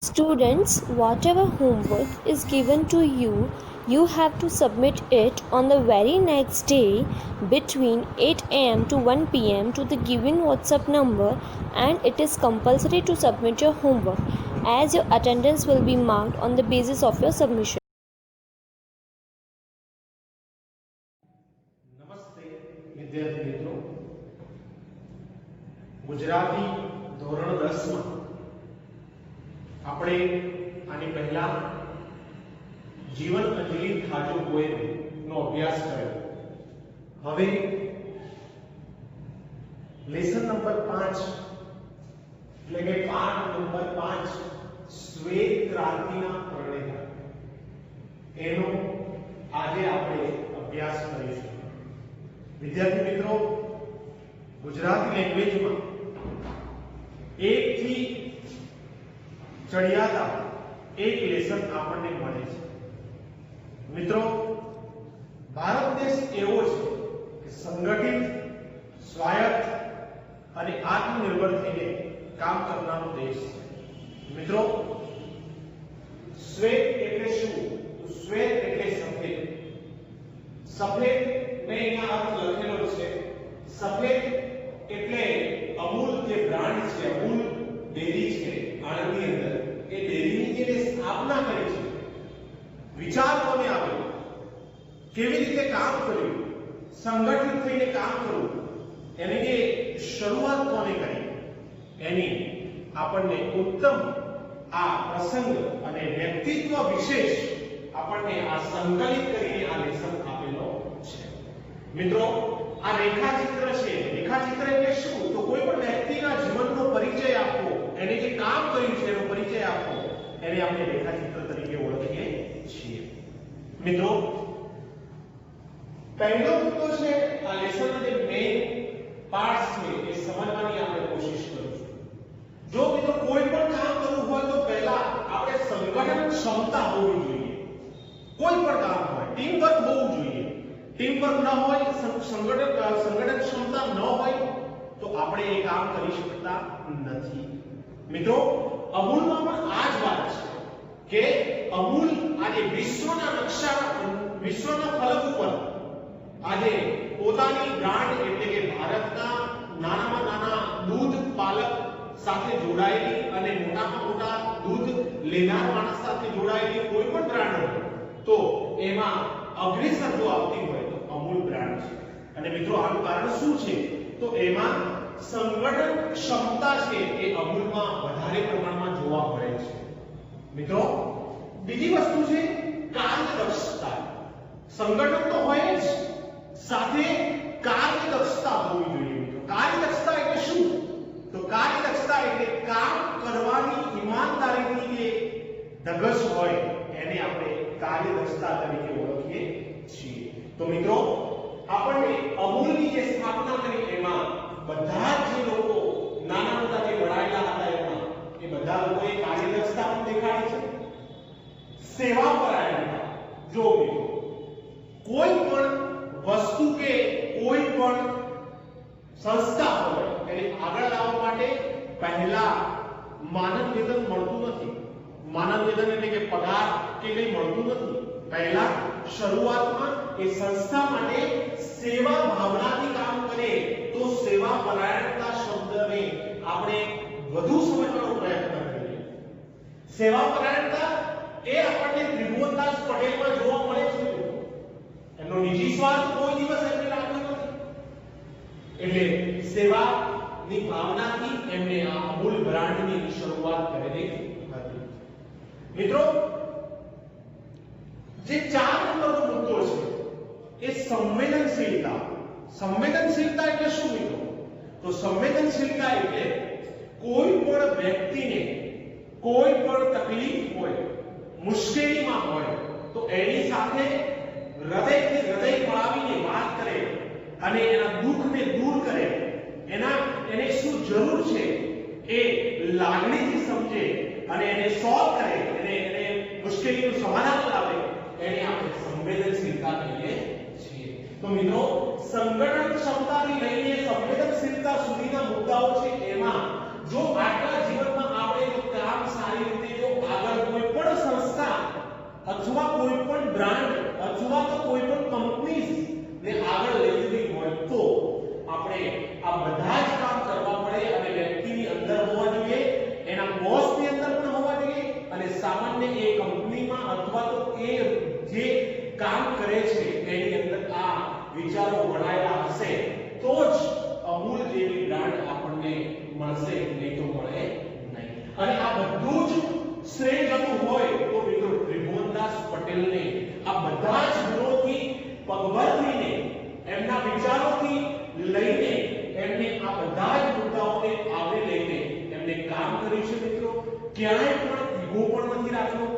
Students, whatever homework is given to you, you have to submit it on the very next day between 8 am to 1 pm to the given WhatsApp number, and it is compulsory to submit your homework as your attendance will be marked on the basis of your submission. નમસ્તે વિદ્યાર્થી મિત્રો, ગુજરાતી ધોરણ 10 માં આપણે આની પહેલા જીવન અંજલિ ખાજો પોએમ નો અભ્યાસ કર્યો. હવે લેસન નંબર 5 એટલે કે પાઠ નંબર 5 શ્વેત ક્રાંતિના પ્રણેતા એનો આજે આપણે અભ્યાસ કરીશું. વિદ્યાર્થી મિત્રો, ગુજરાતી લેંગ્વેજમાં એક થી ચડિયાતા એક લેસન આપણને મળે છે. મિત્રો, ભારત દેશ એવો છે કે સંગઠિત, સ્વાયત્ત અને આત્મનિર્ભર થઈને કામ કરનારો દેશ છે. મિત્રો, શ્વેત એટલે શું? તો શ્વેત એટલે સફેદ. સફેદ મેં અહીંયા અર્થ લખેલો છે. સફેદ એટલે અમૂલ જે બ્રાન્ડ છે, અમૂલ ડેરી છે આણંદની અંદર, એ ડેરીની જે સ્થાપના કરી છે, વિચાર કોને આવ્યો, કેવી રીતે કામ કર્યું, સંગઠિત થઈને કામ કરવું, એની જે શરૂઆત કોને કરી, એની આપણને ઉત્તમ આ પ્રસંગ અને વ્યક્તિત્વ વિશેષ આપણને આ સંકલિત કરીને આ લેસન આપેલો છે. મિત્રો, આ રેખાચિત્ર છે. રેખાચિત્ર એટલે શું? તો કોઈ પણ વ્યક્તિના જીવનનો પરિચય આપવો, એને જે કામ કર્યું છે એનો પરિચય આપવો, એને આપણે રેખાચિત્ર તરીકે ઓળખીએ છીએ. મિત્રો, પહેલો મુદ્દો છે આ લેસનનો જે મેઇન પાર્ટ છે એ સમજવાની આપણે કોશિશ કરીશું. જો મિત્રો કોઈ પણ કામ કરવું હોય તો પહેલા આપણે સંગઠન ક્ષમતા હોવી જોઈએ. કોઈ પણ કામ હોય ટીમ વર્ક હોવું જોઈએ. ટીમ વર્ક ન હોય, સંગઠન ક્ષમતા ન હોય તો આપણે એ કામ કરી શકતા નથી. મિત્રો, અમૂલમાં પણ આ જ વાત છે કે અમૂલ આજે વિશ્વના નકશા, વિશ્વના ફલક ઉપર આજે પોતાની બ્રાન્ડ એટલે કે ભારતના નાનામાં નાના દૂધ પાલક સાથે જોડાયેલી અને મોટામાં મોટા દૂધ લેનાર માણસ સાથે જોડાયેલી કોઈ પણ બ્રાન્ડ હોય તો એમાં અગ્રેસર જો આવતી હોય તો અમૂલ બ્રાન્ડ છે. અને મિત્રો, આનું કારણ શું છે? તો એમાં સંગઠન ક્ષમતા છે એ અમૂલમાં વધારે પ્રમાણમાં જોવા મળે છે. મિત્રો, બીજી વસ્તુ છે કાર્યદક્ષતા. સંગઠન તો હોય જ, સાથે કાર્યદક્ષતા હોવી જોઈએ. મિત્રો, કાર્યદક્ષતા એટલે શું? તો કાર્યદક્ષતા એટલે કામ કરવાની ઈમાનદારીની જે ધગશ હોય એને આપણે કાર્યદક્ષતા તરીકે ઓળખીએ છીએ. તો મિત્રો, આપણને અમૂલની જે સ્થાપના કરી એમાં બધા જ જે લોકો નાના મોટા જે વડાયેલા હતા એમાં એ બધા લોકોએ કાર્યદક્ષતા પણ દેખાડી છે. સેવાપરાયણતા. જો મિત્રો, કોઈ પણ વસ્તુ કે કોઈ પણ સંસ્થા હોય એને આગળ લાવવા માટે પહેલા માનદ વેતન મળતું નથી. માનદ વેતન એટલે કે પગાર કે કંઈ મળતું નથી. પહેલા શરૂઆતમાં એ સંસ્થા માટે સેવા ભાવનાથી કામ કરે તો સેવા પરાયણતા શબ્દને આપણે વધુ સમજવાનો પ્રયત્ન કરીએ. સેવા પરાયણતા એ આપણને ત્રિભુવનદાસ પટેલમાં જોવા મળે છે. એમનો નિજી સ્વાર્થ કોઈ દિવસ એમને લાગ્યો નથી. એટલે સેવાની ભાવનાથી એમને આ અમૂલ બ્રાન્ડની શરૂઆત કરેલી હતી. મિત્રો, જે 4 નંબરનો મુદ્દો છે એ સંવેદનશીલતા. સંવેદનશીલતા એટલે શું મિત્રો? તો સંવેદનશીલતા એટલે કોઈ પણ વ્યક્તિને કોઈ પણ તકલીફ હોય, મુશ્કેલીમાં હોય તો એની સાથે હૃદયથી હૃદય મળાવીને વાત કરે અને એના દુઃખને દૂર કરે, એને શું જરૂર છે એ લાગણીથી સમજે અને એને સોલ્વ કરે, એને મુશ્કેલીનું સમાધાન લાવે, એને આપણે સંવેદનશીલતા કહીએ છીએ. તો મિત્રો, સંગઠન ક્ષમતાથી લઈને સંવેદનશીલતા સુધીના મુદ્દાઓ છે. એમાં જો આટલા જીવનમાં આપણે જો કામ સારી રીતે જો અથવા કોઈ પણ બ્રાન્ડ અથવા તો કોઈ પણ કંપનીઝ ને આગળ લઈ જવી હોય તો આપણે આ બધા જ કામ કરવા પડે અને વ્યક્તિની અંદર હોવા જોઈએ, એના બોસની અંદર પણ હોવા જોઈએ અને સામાન્ય એ કંપનીમાં અથવા તો એ જે કામ કરે છે એની અંદર આ વિચારો વણાયેલા હશે તો જ અમૂલ જેવી બ્રાન્ડ આપણને મળશે, નહીં તો મળે નહીં. અને આ બધું જ શ્રેય જતું હોય તો મિત્રો ત્રિભુવનદાસ પટેલને આ બધા જ ગુણોથી પગભર થઈને એમના વિચારોથી લઈને એમને આ બધા જ મુદ્દાઓને આવરી લઈને એમને કામ કર્યું છે. મિત્રો ક્યાંય પણ ઈગો પણ નથી રાખ્યો,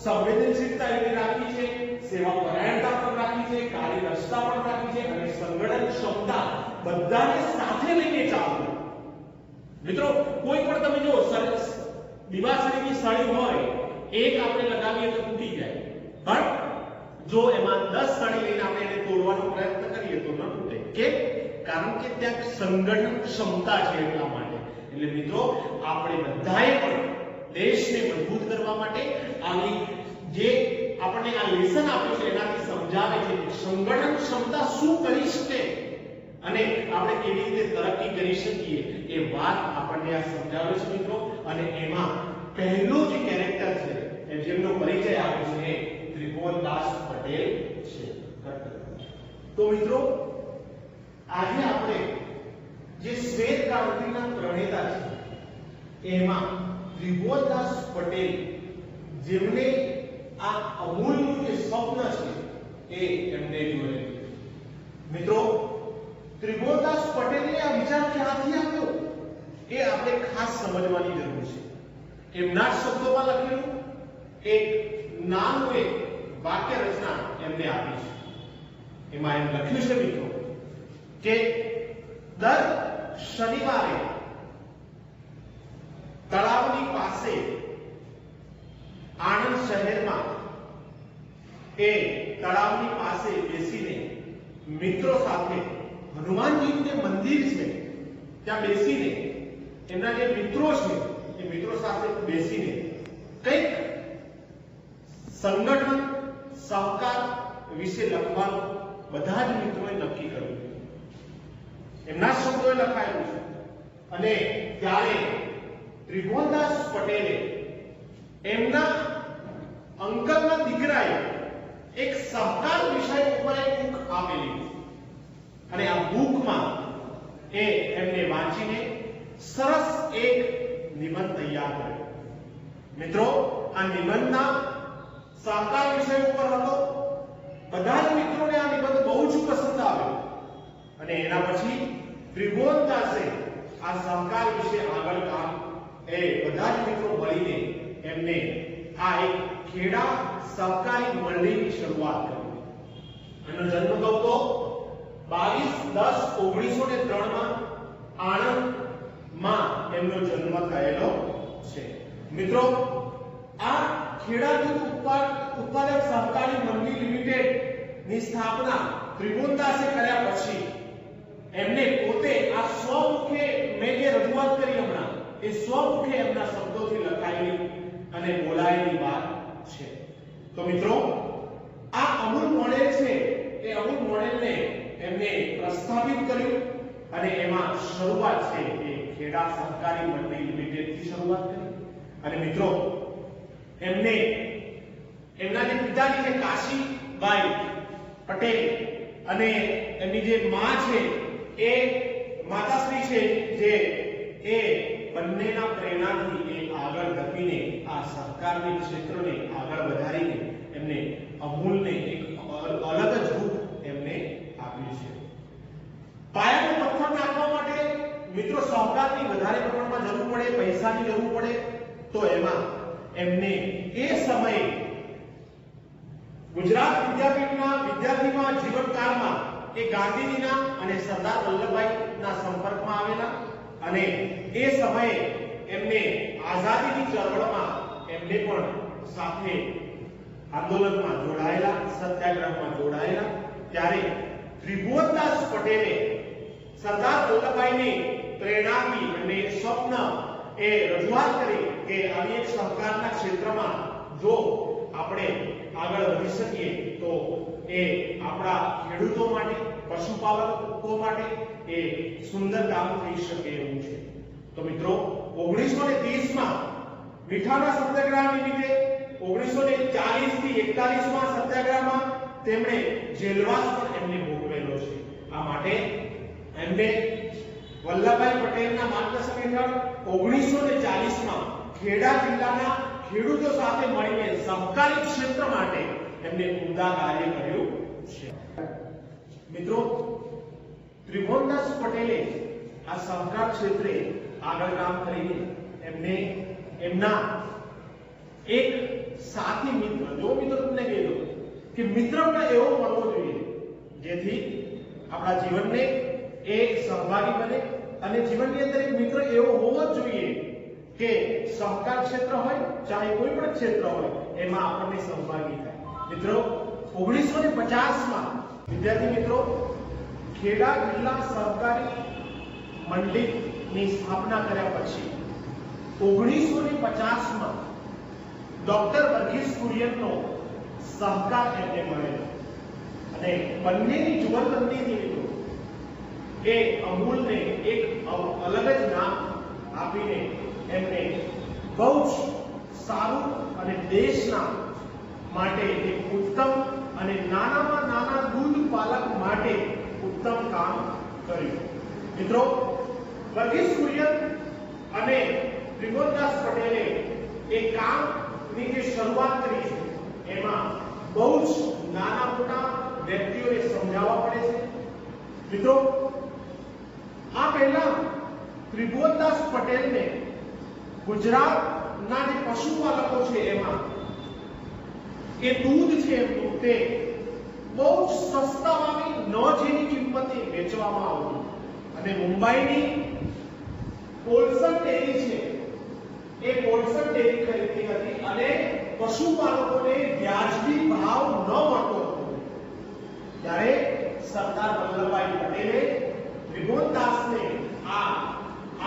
સંવેદનશીલતા એવી રાખી છે, સેવા પરાયણતા પણ રાખી છે, કાર્યદક્ષતા પણ રાખી છે અને સંગઠન ક્ષમતા બધાને સાથે લઈને ચાલવું. મિત્રો કોઈ પણ તમે જો દિવાસળીની સળી હોય, એક આપણે લગાવીએ તો તૂટી જાય, પણ જો એમાં 10 સળી લઈને આપણે એને તોડવાનો પ્રયત્ન કરીએ તો ન તૂટે. કેમ? કારણ કે ત્યાં સંગઠન ક્ષમતા છે એટલા માટે. એટલે મિત્રો આપણે બધાએ પણ દેશને મજબૂત કરવા માટે આવી જે આપણને આ લેસન આપ્યું છે એનાથી સમજાવે છે કે સંગઠન ક્ષમતા શું કરી શકે અને આપણે કેવી રીતે તરક્કી કરી શકીએ એ વાત આપણને આ સમજાવે છે મિત્રો. અને એમાં પહેલો જે કેરેક્ટર છે એ જેમનો પરિચય આપે છે એ ત્રિભુવનદાસ પટેલ છે. તો મિત્રો આજે આપણે જે શ્વેત ક્રાંતિના પ્રણેતા છે એમાં ત્રિભુવનદાસ પટેલ જેમને આ અમૂલનું જે સ્વપ્ન છે એ એમને જોયેલું. મિત્રો ત્રિભુવનદાસ પટેલને આ વિચાર ક્યાંથી આવ્યો એ આપણે ખાસ સમજવાની જરૂર છે. એમના જ શબ્દોમાં લખેલું એક નાનું એક વાક્ય રચના એમને આપી છે. એમાં એમ લખ્યું છે મિત્રો કે દર શનિવારે તળાવની પાસે આણંદ શહેરમાં એ તળાવની પાસે બેસીને મિત્રો સાથે હનુમાનજીનું જે મંદિર છે ત્યાં બેસીને એમના જે મિત્રો છે એ મિત્રો સાથે બેસીને કંઈક સંગઠન સહકાર વિશે લખવાનું બધા જ મિત્રોએ નક્કી કર્યું. એમના શબ્દોએ લખાયેલું છે. અને ત્યારે ત્રિભુવનદાસ પટેલે એમના અંકલના દીકરાએ એક સહકાર વિષય ઉપર એક બુક આપેલી અને આ બુકમાં એ એમને વાંચીને સરસ એક નિબંધ તૈયાર કર્યો. મિત્રો આ નિબંધના સહકાર વિષય ઉપર હતો. બધા જ મિત્રોને આ નિબંધ બહુ જ પસંદ આવ્યો અને એના પછી ત્રિભુવનદાસે આ સહકાર વિશે આગળ કામ એ બધા જ મિત્રો મળીને એમને આ એક ખેડા સહકારી મંડળીની શરૂઆત કરી. એનો જન્મ કહું તો 22/10/1903 માં આણંદમાં એમનો જન્મ થયેલો છે. મિત્રો આ ખેડા દૂધ ઉત્પાદક સહકારી મંડળી લિમિટેડ ની સ્થાપના ત્રિભુવનદાસે કર્યા પછી એમને પોતે આ સ્વમુખે મેં જે રજૂઆત કરી હમણાં એ સ્વમુખે એમના શબ્દોથી લખાયેલી અને બોલાયેલી વાત છે. તો મિત્રો આ અમૂલ મોડેલ છે એ અમૂલ મોડેલને એમને પ્રસ્થાપિત કર્યું અને એમાં શરૂઆત છે એ ખેડા સહકારી મંડળી લિમિટેડ થી શરૂઆત કરી. અને મિત્રો એમને એમના જે પિતાજી છે કાશીભાઈ પટેલ અને એમની જે માં છે એ માતાશ્રી છે જે એ બંનેના પ્રેરણાથી એ આગળ ધપીને આ સહકારની ક્ષેત્રને આગળ વધારીને એમને અમૂલને એક અલગ જ રૂપ એમને આપ્યું છે. પાયાનો પથ્થર નાખવા માટે મિત્રો સહકારની વધારે પ્રમાણમાં જરૂર પડે, પૈસાની જરૂર પડે તો એમાં એમને એ સમયે ગુજરાત વિદ્યાપીઠના વિદ્યાર્થીમાં જીવનકાળમાં એ ગાંધીજીના અને સરદાર વલ્લભભાઈના સંપર્કમાં આવેલા અને એ સમયે એમને આઝાદીની ચળવળમાં એમને પણ સાથે આંદોલનમાં જોડાયેલા, સત્યાગ્રહમાં જોડાયેલા. ત્યારે ત્રિભુવનદાસ પટેલે સરદાર વલ્લભભાઈની પ્રેરણાથી અને સ્વપ્ન એ રજૂઆત કરી કે આવી એક સહકારના ક્ષેત્રમાં જો આપણે આગળ વધી શકીએ તો એ આપણા ખેડૂતો માટે, પશુપાલકો માટે એ સુંદર કામ થઈ શકે એવું છે. તો મિત્રો 1930 માં મીઠાના સત્યાગ્રહ નિમિત્તે 1940 થી 41 માં સત્યાગ્રહમાં તેમણે જેલવાસ પણ એમને ભોગવેલો છે. આ માટે એમને વલ્લભભાઈ પટેલના માર્ગદર્શન હેઠળ 1940 માં ખેડા જિલ્લાના ખેડૂતો સાથે મળીને સહકારી ક્ષેત્ર માટે એમને ઉમદા કાર્ય કર્યું છે. મિત્રો ત્રિભુવનદાસ પટેલે આ સહકાર ક્ષેત્રે આગળ કામ કરીને એમને એમના એક સાથી મિત્ર, જો મિત્રો તમને કહેતો કે મિત્ર પણ એવો મળવો જોઈએ જેથી આપણા જીવનને એ સહભાગી બને અને જીવનની અંદર એક મિત્ર એવો હોવો જ જોઈએ કે સહકાર ક્ષેત્ર હોય ચાહે કોઈ પણ ક્ષેત્ર હોય એમાં આપણને સહભાગી થાય. મિત્રો 1950 માં વિદ્યાર્થી મિત્રો ખેડા જિલ્લા સહકારી મંડળની સ્થાપના કર્યા પછી 1950 માં ડોક્ટર વર્ગીસ કુરિયનનો સહકાર એમને મળેલો અને બંનેની જુગલબંધીથી મિત્રો એ અમૂલને એક અલગ જ નામ આપીને એમને બહુ જ સારું અને દેશના માટે એક ઉત્તમ અને નાનામાં નાના દૂધ પાલક માટે ઉત્તમ કામ કર્યું. મિત્રો વર્ગીસ કુરિયન અને ત્રિભુવનદાસ પટેલે એ કામની જે શરૂઆત કરી છે એમાં બહુ જ નાના મોટા વ્યક્તિઓને સમજાવવા પડે છે. મિત્રો આ પહેલા ત્રિભુવનદાસ પટેલને ગુજરાતના જે પશુપાલકો છે એમાં એ દૂધ છે એમનું તે બહુ જ સસ્તા ભાવે ન જેની કિંમતે વેચવામાં આવતું અને મુંબઈની પોલ્સન ડેરી છે એ પોલ્સન ડેરી ખરીદતી હતી અને પશુપાલકોને વ્યાજબી ભાવ ન મળતો હતો. ત્યારે સરદાર વલ્લભભાઈ પટેલે ત્રિભુવનદાસને આ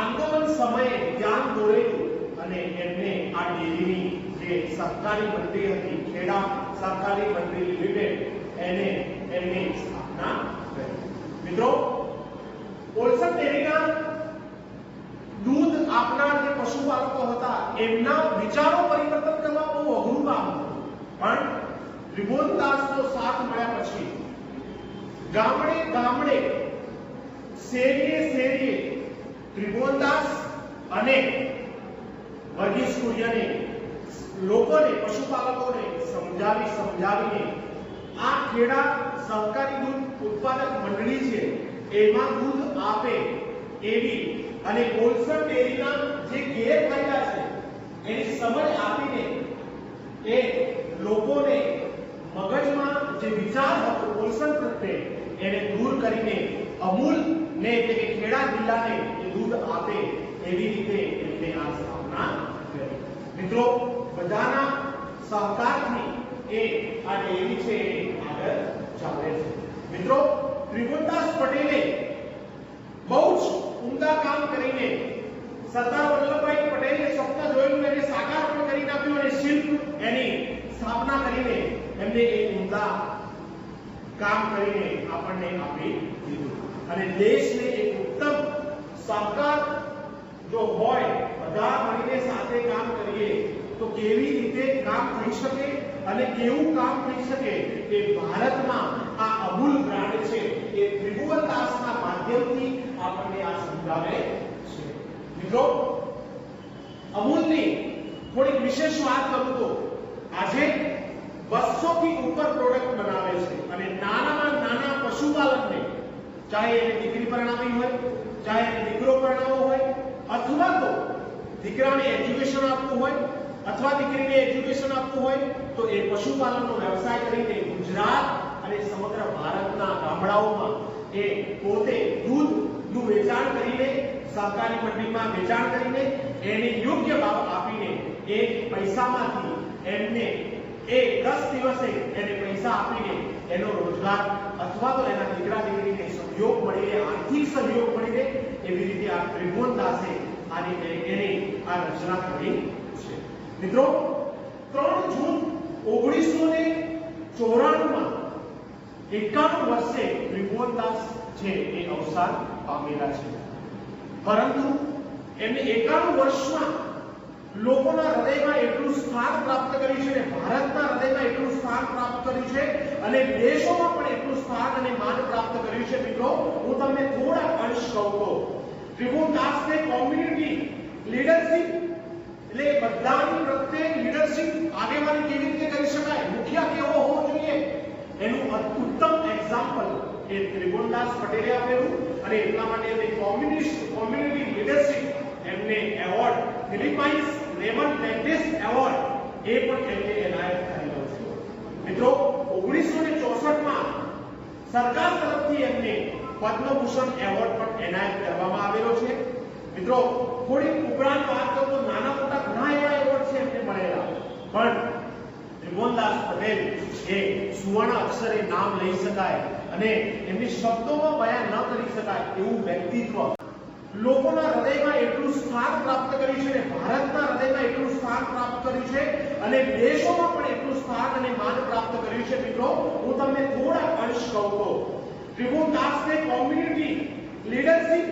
આંદોલન સમયે ધ્યાન દોરેલું અને એમને આ ડેરીની જે સહકારી મંડળી હતી ખેડા સહકારી મંડળી લિમિટેડ એને એમની સ્થાપના કરી. મિત્રો પોલ્સન ડેરીના દૂધ આપનાર જે પશુપાલકો હતા એમના વિચારો પરિવર્તન કરવા બહુ અઘરું કામ હતું, પણ ત્રિભુવનદાસનો સાથ મળ્યા પછી ગામડે ગામડે શેરીએ શેરીએ ત્રિભુવનદાસ અને વર્ગીસ કુરિયને લોકોને પશુપાલકોને સમજાવીને આ ખેડા સહકારી દૂધ ઉત્પાદક મંડળી છે એમાં દૂધ આપે એવી અને પોલ્સન ડેરીના જે ગેરફાયદા છે એની સમજ આપીને એ લોકોને મગજમાં જે વિચાર હતો પોલ્સન પ્રત્યે એને દૂર કરીને અમૂલ ને એટલે કે ખેડા જિલ્લાને એ દૂધ આપે એવી રીતે એમને આ સ્થાપના કરી. મિત્રો બધાના સહકારથી એ આ ડેરી છે એ આગળ ચાલે છે. મિત્રો ત્રિભુવનદાસ પટેલે બહુ જ ઉમદા કામ કરીને સરદાર વલ્લભભાઈ પટેલે સ્વપ્ન જોયેલું એને સાકાર પણ કરી નાખ્યું અને શિલ્પ એની સ્થાપના કરીને એમને એક ઉમદા કામ કરીને આપણને આપી દીધું અને દેશને એક ઉત્તમ સહકાર જો હોય બધા મળીને સાથે કામ કરીએ તો કેવી રીતે કામ થઈ શકે અને કેવું કામ થઈ શકે એ ભારતમાં આ અમૂલ બ્રાન્ડ છે એ ત્રિભુવનદાસના માધ્યમથી આપણને આ સમજાવે છે. મિત્રો અમૂલની થોડીક વિશેષ વાત કરું તો આજે 200 થી ઉપર પ્રોડક્ટ બનાવે છે અને નાનામાં નાના પશુપાલકને ચાહે એને દીકરી પરણાવી હોય ચાહે એને દીકરો પરણાવવો હોય અથવા તો દીકરાને એજ્યુકેશન આપવું હોય અથવા દીકરીને એજ્યુકેશન આપવું હોય તો એ પશુપાલનનો વ્યવસાય કરીને ગુજરાત અને સમગ્ર ભારતના ગામડાઓમાં એ પોતે દૂધનું વેચાણ કરીને સહકારી મંડળીમાં વેચાણ કરીને એને યોગ્ય ભાવ આપીને એ પૈસામાંથી એમને એ 10 દિવસે એને પૈસા આપીને એનો રોજગાર અથવા તો એના દીકરા દીકરીને સહયોગ મળી રહે, આર્થિક સહયોગ મળી રહે એવી રીતે આ ત્રિભુવનદાસે આની એની આ રચના કરી છે. મિત્રો 3 જૂન 1994 માં 51 વર્ષે ત્રિભુવનદાસ છે એ અવસાન પામેલા છે, પરંતુ એમને 51 વર્ષમાં લોકોના હૃદયમાં એટલું સ્થાન પ્રાપ્ત કર્યું છે, ભારતના હૃદયમાં એટલું સ્થાન પ્રાપ્ત કર્યું છે અને દેશોમાં પણ એટલું સ્થાન અને માન પ્રાપ્ત કર્યું છે. મિત્રો, હું તમને થોડા અંશ કહું તો ત્રિભુવનદાસને કોમ્યુનિટી લીડરશિપ એટલે બધાની પ્રત્યે લીડરશિપ આગેવાની કેવી રીતે કરી શકાય, મુખિયા કેવો હોવો જોઈએ, એનું ઉત્તમ એક્ઝામ્પલ એ ત્રિભુવનદાસ પટેલે આપેલું અને એટલા માટે એમને કોમ્યુનિટી લીડરશિપ એમને award Philippines lemon practice award એ પણ એમને એનાયત થયેલો છે. મિત્રો, 1964 માં સરકાર તરફથી એમને પદ્મભૂષણ એવોર્ડ પણ એનાયત કરવામાં આવેલો છે. મિત્રો, થોડી ઉપરાંત વાત કરું તો નાના મોટા ઘણા એવા એવોર્ડ છે એમને મળેલા, પણ ત્રિભુવનદાસ પટેલ એ સુવર્ણ અક્ષરે નામ લઈ શકાય અને એમની શબ્દોમાં બયાન ન કરી શકાય એવું વ્યક્તિત્વ, લોકોના હૃદયમાં એટલું સ્થાન પ્રાપ્ત કર્યું છે, ભારતના હૃદયમાં એટલું સ્થાન પ્રાપ્ત કર્યું છે અને દેશોમાં પણ એટલું સ્થાન અને માન પ્રાપ્ત કર્યું છે. મિત્રો, હું તમને થોડા અંશ કહું તો ત્રિભુવનદાસને કોમ્યુનિટી લીડરશિપ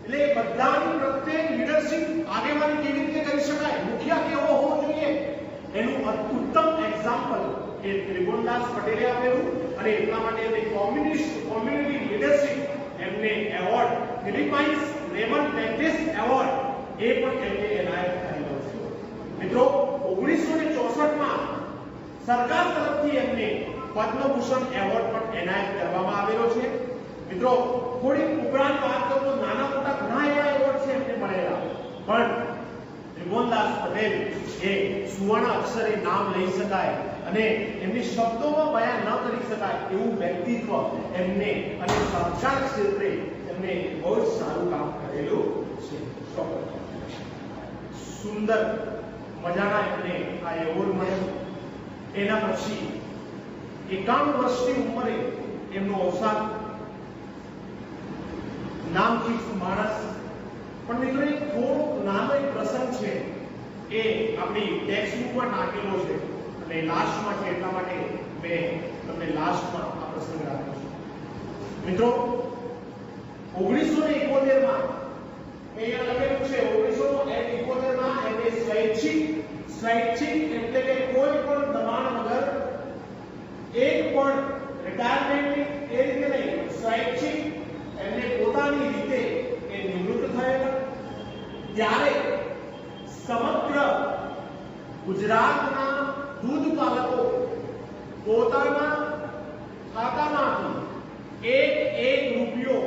એટલે બધાની પ્રત્યે લીડરશિપ આગેવાની કેવી રીતે કરી શકાય, મુખિયા કેવો હોવો જોઈએ, એનું ઉત્તમ એક્ઝામ્પલ એ ત્રિભુવનદાસ પટેલે આપેલું અને એટલા માટે એમને કોમ્યુનિટી લીડરશિપ એમને award Philippines lemon practice award એ પણ એમને એનાયત થયેલો છે. મિત્રો, 1964 માં સરકાર તરફથી એમને પદ્મભૂષણ એવોર્ડ પણ એનાયત કરવામાં આવેલો છે. મિત્રો, થોડી ઉપરાંત વાત કરું તો નાના મોટા ઘણા એવા એવોર્ડ છે એમને મળેલા, પણ ત્રિભુવનદાસ પટેલ એ સુવર્ણ અક્ષરે નામ લઈ શકાય અને એમની શબ્દોમાં બયાન ન કરી શકાય એવું વ્યક્તિત્વ એમને અને સરકાર ક્ષેત્રે એમને બહુ જ સારું કામ કરેલું છે. સુંદર મજાના એમને આ એવોર્ડ મળ્યો. એના પછી 51 વર્ષની ઉંમરે એમનું અવસાન. નામથી માણસ, પણ મિત્રો એક થોડો નાનો એક પ્રસંગ છે એ આપણી ટેક્સ્ટ બુકમાં નાખેલો છે અને લાસ્ટમાં છે એટલા માટે મેં તમને લાસ્ટમાં આ પ્રસંગ રાખ્યો છે. મિત્રો, 1971 માં અહીંયા લખેલું છે 1971 માં એમને સ્વૈચ્છિક એટલે કે કોઈ પણ દબાણ વગર એક પણ રિટાયરમેન્ટ એ રીતે નહીં, સ્વૈચ્છિક એમને પોતાની રીતે એ નિવૃત્ત થયેલા. ત્યારે સમગ્ર ગુજરાતના દૂધ પાલકો પોતાના ખાતામાંથી એક રૂપિયો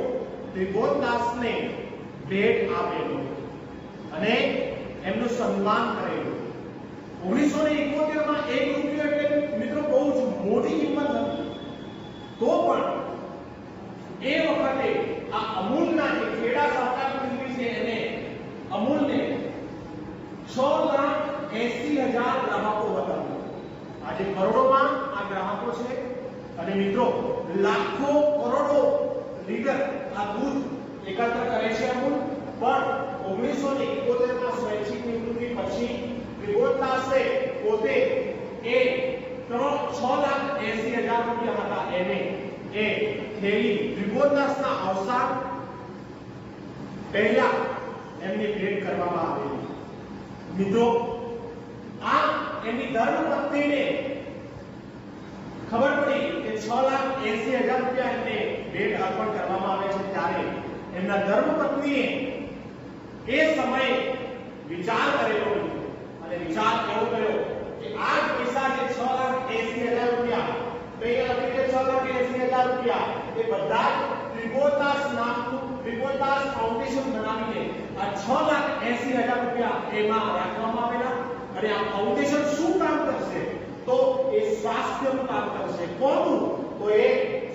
ત્રિભુવનદાસને ભેટ આપેલો અને એમનું સન્માન કરેલું. 1971 માં 1 રૂપિયો એટલે મિત્રો બહુ જ મોટી કિંમત હતી, તો પણ એ વખતે આ અમૂલના જે ખેડા સહકાર મંડળી છે એને અમૂલને 6,80,000 ગ્રાહકો હતા. આજે કરોડોમાં આ ગ્રાહકો છે અને મિત્રો લાખો કરોડો લીટર આ દૂધ એકત્ર કરે છે અમૂલ. પણ 1971 માં સ્વૈચ્છિક નિવૃત્તિ પછી ત્રિભુવનદાસે પોતે એ 6,80,000 રૂપિયા હતા એને એ થેલી ત્રિભુવનદાસના અવસાન પહેલા એમને ભેટ કરવામાં આવેલી. મિત્રો, આ એમની ધર્મપત્નીને ખબર પડી કે 6,80,000 રૂપિયા એમને ભેટ અર્પણ કરવામાં આવે છે, ત્યારે એમના ધર્મપત્નીએ એ સમયે વિચાર કરેલો અને વિચાર એવો કર્યો કે આ પૈસા જે 6,80,000 રૂપિયા તો એ લખી કે 6,80,000 રૂપિયા એ બધા ત્રિભુવનદાસ નામનું ત્રિભુવનદાસ ફાઉન્ડેશન બનાવીને આ 6,80,000 રૂપિયા એમાં રાખવામાં આવેલા. અને આ ફાઉન્ડેશન શું કામ કરશે તો એ સ્વાસ્થ્યનું કામ કરશે. કોનું? તો એ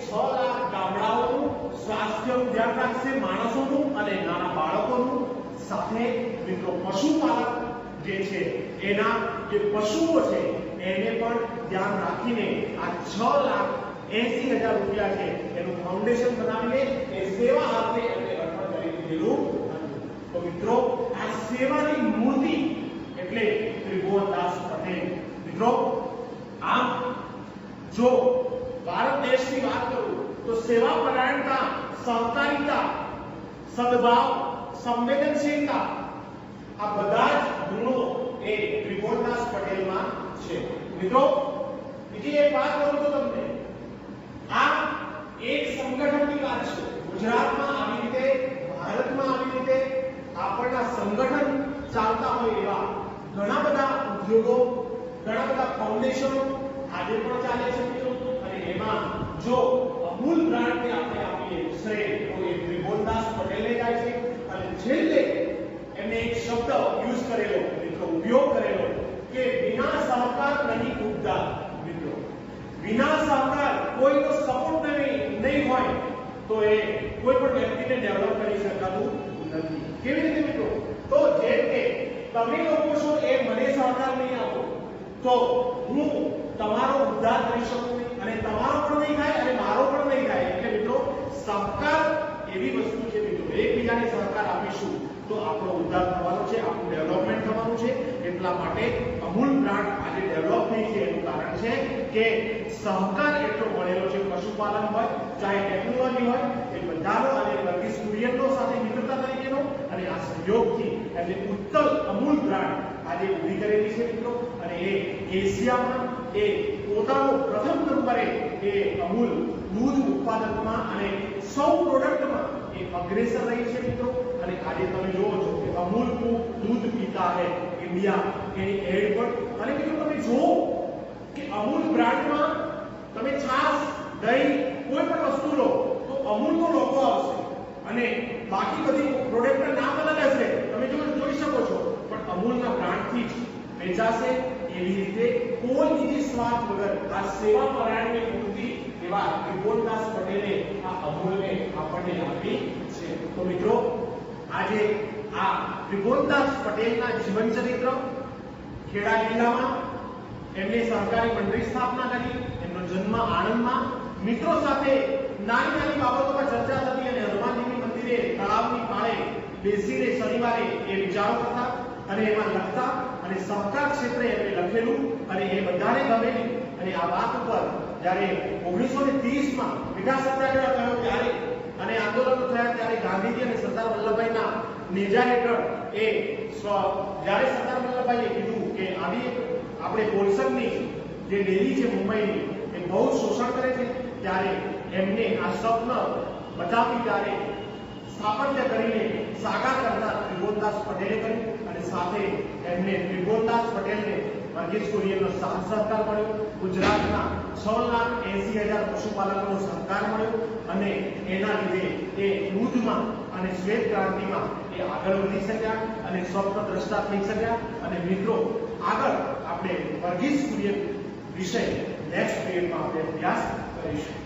6 લાખ ગામડાઓનું સ્વાસ્થ્યનું ધ્યાન રાખશે, માણસોનું અને નાના બાળકોનું. સાથે મિત્રો પશુપાલક જે છે એના જે પશુઓ છે એને પણ ધ્યાન રાખીને આ 6,80,000 રૂપિયા છે એનું ફાઉન્ડેશન બનાવીને એ સેવા હાથે એમને અર્પણ કરી દીધેલું હતું. તો મિત્રો આ સેવાની મૂર્તિ એટલે ત્રિભુવનદાસ પટેલ. મિત્રો જો ભારત દેશની વાત કરું તો સેવા પરાયણતા, સહકારિતા, સદભાવ, સંવેદનશીલતા આ બધા જ ગુણો એ ત્રિભુવનદાસ પટેલમાં છે. મિત્રો બીજી એક વાત કરું તો તમને આ એક સંગઠનની વાત છે. ગુજરાતમાં આવી રીતે, ભારતમાં આવી રીતે આપણના સંગઠન ચાલતા હોય એવા ઘણા બધા ઉદ્યોગો, ઘણા બધા ફાઉન્ડેશનો આજે પણ ચાલે છે મિત્રો. અને એમાં જો અમૂલ બ્રાન્ડને આપણે આપીએ શ્રેય તો એ ત્રિભુવનદાસ પટેલને જાય છે. અને છેલ્લે એમને એક શબ્દ યુઝ કરેલો મિત્રો, ઉપયોગ કરેલો કે વિના સહકાર નહીં ઉદ્ધાર. મિત્રો વિના સહકાર, કોઈનો સપોર્ટ નહીં હોય તો એ કોઈ પણ વ્યક્તિને ડેવલપ કરી શકાતું નથી. કેવી રીતે મિત્રો? તો જેમ કે તમે લોકો છો એ મને સહકાર નહીં આપો તો હું તમારો ઉદ્ધાર કરી શકું નહીં, અને તમારો પણ નહીં થાય અને મારો પણ નહીં થાય. એટલે મિત્રો સહકાર એવી વસ્તુ છે મિત્રો, એકબીજાને સહકાર આપીશું તો આપણો ઉદ્ધાર થવાનો છે, આપણું ડેવલપમેન્ટ થવાનું છે. એટલા માટે અમૂલ બ્રાન્ડ આજે ડેવલપ થઈ છે એનું કારણ છે કે સહકાર એટલો મળેલો છે. પશુપાલન હોય, ચાહે ટેકનોલોજી હોય, એ બધાનો અને વર્ગીસ કુરિયનનો સાથે મિત્રતા તરીકેનો અને આ સહયોગથી એમને ઉત્તમ અમૂલ બ્રાન્ડ આજે ઊભી કરેલી છે મિત્રો. અને એ એશિયામાં એ પોતાનો પ્રથમ નંબરે એ અમૂલ દૂધ ઉત્પાદનમાં અને સૌ પ્રોડક્ટમાં એ અગ્રેસર રહી છે મિત્રો. અને આજે તમે જોવો છો કે અમૂલ કો દૂધ પીતા હૈ ઇન્ડિયા એની એડ પર. અને મિત્રો તમે જુઓ કે અમૂલ બ્રાન્ડમાં તમે છાશ, દહીં, કોઈ પણ વસ્તુ લો તો અમૂલનો લોગો આવશે અને બાકી બધી પ્રોડક્ટના નામ અલગ હશે, તમે જોઈ શકો છો, પણ અમૂલના બ્રાન્ડથી જ વેચાશે. એવી રીતે કોઈ બીજી સ્વાર્થ વગર આ સેવા પરાયણની મૂર્તિ એવા ત્રિભુવનદાસ પટેલે આ અમૂલને આપણને આપી છે. તો મિત્રો આજે આ ત્રિભુવનદાસ પટેલના જીવન ચરિત્ર, ખેડા જિલ્લામાં એમને સહકારી મંડળી સ્થાપના કરી, એમનો જન્મ આણંદમાં, મિત્રો સાથે નાની નાની બાબતોમાં ચર્ચા થતી અને હનુમાનજીની મંદિરે તળાવની પાળે બેસીને શનિવારે એ વિચારો કરતા અને એમાં લખતા અને સહકાર ક્ષેત્રે એમને લખેલું અને એ બધાને ગમેલી. અને આ વાત ઉપર જ્યારે 1930માં મીઠા સત્યાગ્રહ થયો ત્યારે અને આંદોલનો થયા ત્યારે ગાંધીજી અને સરદાર વલ્લભભાઈના નેજા હેઠળ એ જ્યારે સરદાર વલ્લભભાઈએ કીધું કે આવી આપણે પોલસનની જે ડેરી છે મુંબઈની એ બહુ શોષણ કરે છે, ત્યારે એમને આ સ્વપ્ન બતાવી ત્યારે સ્થાપત્ય કરીને સાકાર કરતા ત્રિભુવનદાસ પટેલે કર્યું. અને સાથે એમને ત્રિભુવનદાસ પટેલને વર્ગીસ કુરિયનનો સાથ સહકાર મળ્યો, ગુજરાતના 6,80,000 પશુપાલકોનો સહકાર મળ્યો અને એના લીધે એ દૂધમાં અને શ્વેત ક્રાંતિમાં એ આગળ વધી શક્યા અને સ્વપ્નદ્રષ્ટા થઈ શક્યા. અને મિત્રો આગળ આપણે વર્ગીસ કુરિયન વિષય નેક્સ્ટ પીરિયડમાં આપણે અભ્યાસ કરીશું.